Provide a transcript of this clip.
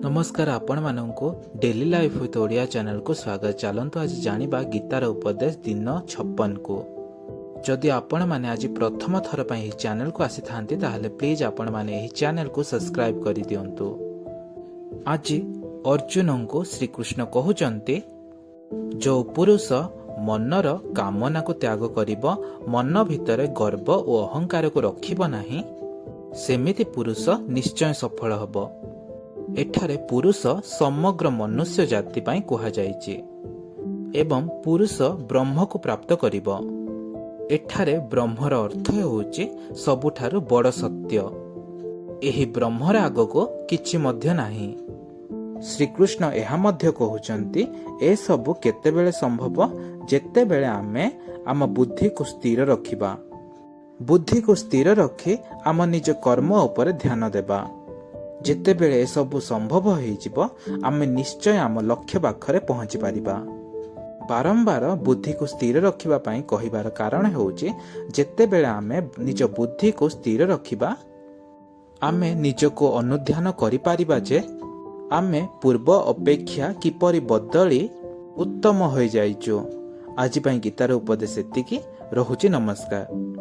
नमस्कार आपण मानक daily life with Odia channel को स्वागत। चलतु आज जानिबा गीतार उपदेश दिन 56 को। जदि आपण माने आज प्रथम थर पर यह चैनल को आसी थांती ताहले प्लीज आपण माने यह चैनल को सब्सक्राइब कर दियंतु। आज अर्जुन को श्री कृष्ण कहउचंती जो पुरुष मनर कामना को त्याग करिबो, मन भितर गर्व और अहंकार को रखिबो नाही, सेमिति पुरुष निश्चय सफल हबो। एठारे पुरुष समग्र मनुष्य जाति पाई कुहा जाइछि एवं पुरुष ब्रह्म को प्राप्त करिबो। एठारे ब्रह्मर अर्थ होउछि सबुठारु बड़ सत्य। एही ब्रह्मर आगको किछि मध्य नाही। श्री कृष्ण एहा मध्य कहउचंती ए सबु केतेबेले संभव जेतेबेले आमे आम बुद्धि को स्थिर रखिबा। बुद्धि को स्थिर रखि आम निज कर्म उपर ध्यान देबा। जेतेबेले सबु संभव होइजिबो आमे निश्चय आम लक्ष्य पाखरे पहुंची पारिबा। बारंबार बुद्धि को स्थिर रखिबा पई कहिबार कारण होउछि जेतेबेले आमे निज बुद्धि को स्थिर रखिबा आमे निज को अनुध्यान करि पारिबा जे आमे पूर्व अपेक्षा किपरि बदली उत्तम होई जाइछु। आज पई गीतार उपदेश एतिकी रहुछि। नमस्कार।